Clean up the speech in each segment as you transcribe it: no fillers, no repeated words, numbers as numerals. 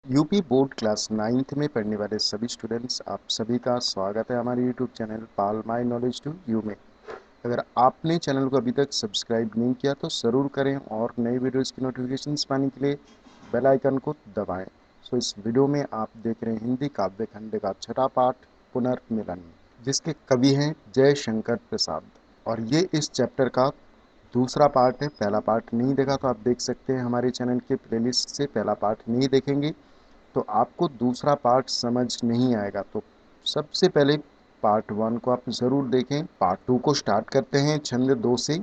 UP board class 9th में पढ़ने वाले सभी स्टूडेंट्स, आप सभी का स्वागत है हमारे YouTube channel pal my knowledge to you में। अगर आपने चैनल को अभी तक सब्सक्राइब नहीं किया तो ज़रूर करें और नई वीडियोज़ की नोटिफिकेशंस पाने के लिए बेल आइकन को दबाएं। इस वीडियो में आप देख रहे हैं हिंदी काव्य खंड का छठा पाठ पुनर्मिलन, जिसके कवि हैं जयशंकर प्रसाद। और ये इस चैप्टर का दूसरा पार्ट है। पहला पार्ट नहीं देखा तो आप देख सकते हैं हमारे चैनल के प्लेलिस्ट से। पहला पार्ट नहीं देखेंगे तो आपको दूसरा पार्ट समझ नहीं आएगा। तो सबसे पहले पार्ट 1 को आप ज़रूर देखें। पार्ट 2 को स्टार्ट करते हैं छंद 2 से।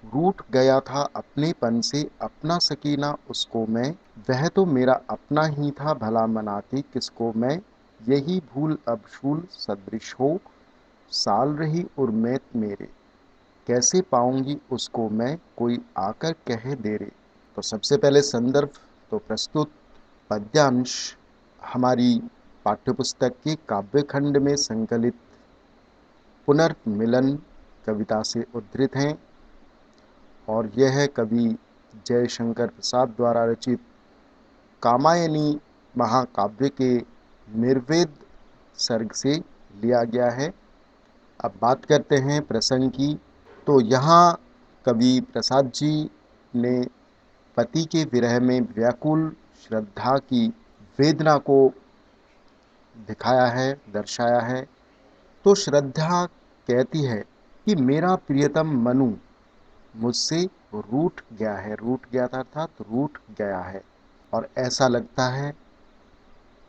रूठ गया था अपनेपन से अपना सकीना उसको मैं, वह तो मेरा अपना ही था भला मनाती किसको मैं। यही भूल अब शूल सदृश हो, साल रही उर्मैत मेरे, कैसे पाऊंगी उसको मैं कोई आकर कह दे रे। तो सबसे पहले संदर्भ तो प्रस्तुत पद्यांश हमारी पाठ्यपुस्तक के काव्यखंड में संकलित पुनर्मिलन कविता से उद्धृत हैं और यह है कवि जयशंकर प्रसाद द्वारा रचित कामायनी महाकाव्य के निर्वेद सर्ग से लिया गया है। अब बात करते हैं प्रसंग की। तो यहाँ कवि प्रसाद जी ने पति के विरह में व्याकुल श्रद्धा की वेदना को दिखाया है, दर्शाया है। तो श्रद्धा कहती है कि मेरा प्रियतम मनु मुझसे रूठ गया है। रूठ गया था अर्थात रूठ गया है, और ऐसा लगता है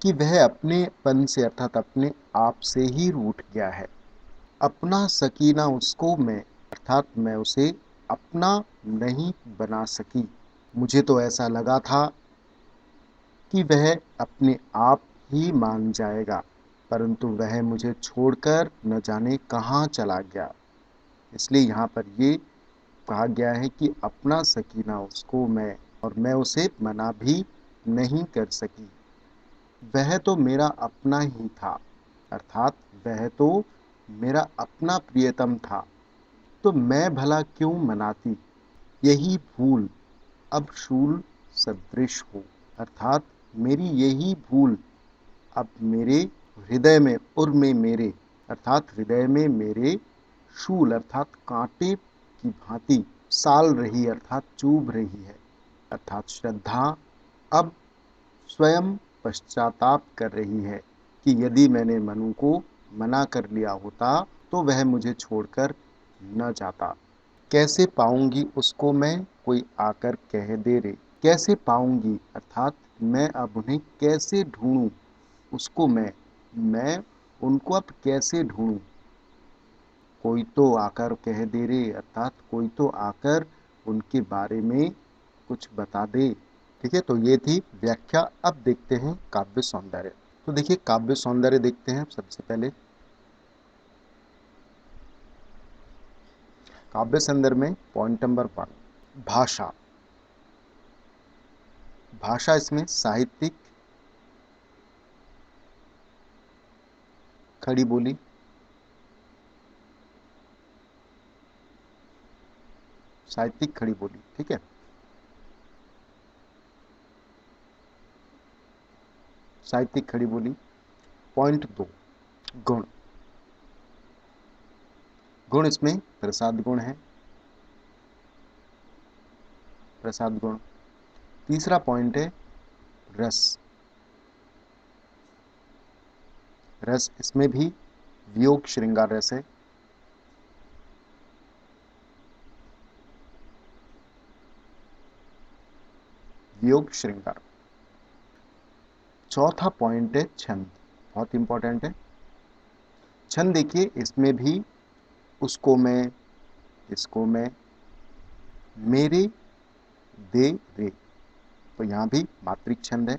कि वह अपने पन से अर्थात अपने आप से ही रूठ गया है। अपना सकीना उसको मैं अर्थात मैं उसे अपना नहीं बना सकी। मुझे तो ऐसा लगा था कि वह अपने आप ही मान जाएगा, परंतु वह मुझे छोड़कर न जाने कहाँ चला गया। इसलिए यहाँ पर ये कहा गया है कि अपना सकीना उसको मैं, और मैं उसे मना भी नहीं कर सकी। वह तो मेरा अपना ही था अर्थात वह तो मेरा अपना प्रियतम था, तो मैं भला क्यों मनाती। यही भूल अब शूल सदृश हो अर्थात मेरी यही भूल अब मेरे हृदय में उर में मेरे अर्थात हृदय में मेरे शूल अर्थात कांटे की भांति साल रही अर्थात चुभ रही है। अर्थात श्रद्धा अब स्वयं पश्चाताप कर रही है कि यदि मैंने मनु को मना कर लिया होता तो वह मुझे छोड़कर न जाता। कैसे पाऊंगी उसको मैं कोई आकर कह दे रे। कैसे पाऊंगी अर्थात मैं अब उन्हें कैसे ढूंढूं उसको मैं उनको अब कैसे ढूंढूं। कोई तो आकर कह दे रे अर्थात कोई तो आकर उनके बारे में कुछ बता दे। ठीक है, तो ये थी व्याख्या। अब देखते हैं काव्य सौंदर्य। तो देखिए काव्य सौंदर्य देखते हैं सबसे पहले। काव्य संदर्भ में पॉइंट नंबर 1 भाषा। भाषा इसमें साहित्यिक खड़ी बोली, साहित्यिक खड़ी बोली। ठीक है, साहित्यिक खड़ी बोली। पॉइंट 2 गुण। गुण इसमें प्रसाद गुण है, प्रसाद गुण। तीसरा पॉइंट है रस। रस इसमें भी वियोग श्रृंगार रस है। वियोग श्रृंगार। चौथा पॉइंट है छंद, बहुत इंपॉर्टेंट है। छंद देखिए इसमें भी उसको मैं, इसको मैं, मेरे, दे, रे, तो यहां भी मात्रिक छंद है।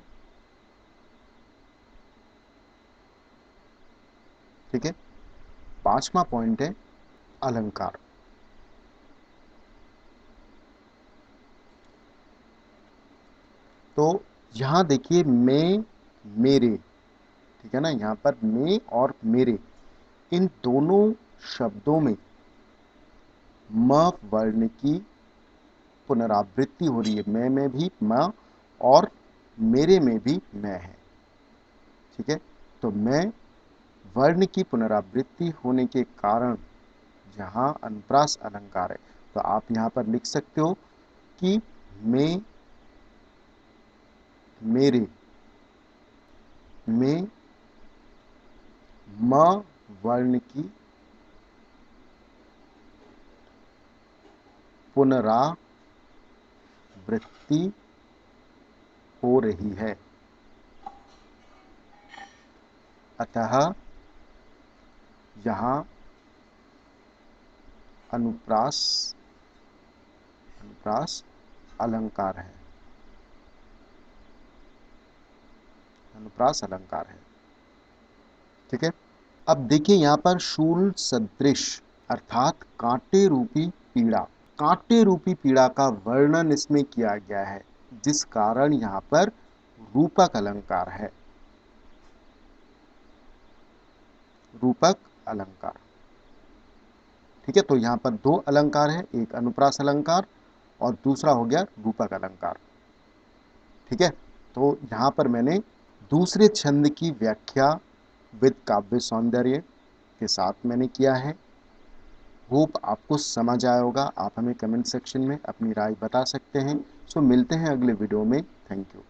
ठीक है, पांचवा पॉइंट है अलंकार। तो यहां देखिए मैं, मेरे, ठीक है ना, यहां पर मैं और मेरे इन दोनों शब्दों में म वर्ण की पुनरावृत्ति हो रही है। मैं में भी म और मेरे में भी मैं है। ठीक है, तो मैं वर्ण की पुनरावृत्ति होने के कारण जहां अनुप्रास अलंकार है, तो आप यहां पर लिख सकते हो कि मैं, मेरे में म वर्ण की पुनरावृत्ति हो रही है, अतः यहां अनुप्रास अलंकार है, अनुप्रास अलंकार है। ठीक है, अब देखिए यहां पर शूल सदृश अर्थात कांटे रूपी पीड़ा, कांटे रूपी पीड़ा का वर्णन इसमें किया गया है, जिस कारण यहां पर रूपक अलंकार है, रूपक अलंकार। ठीक है, तो यहां पर दो अलंकार है, एक अनुप्रास अलंकार और दूसरा हो गया रूपक अलंकार। ठीक है, तो यहां पर मैंने दूसरे छंद की व्याख्या विद काव्य सौंदर्य के साथ मैंने किया है। होप आपको समझ आया होगा। आप हमें कमेंट सेक्शन में अपनी राय बता सकते हैं। सो मिलते हैं अगले वीडियो में। Thank you.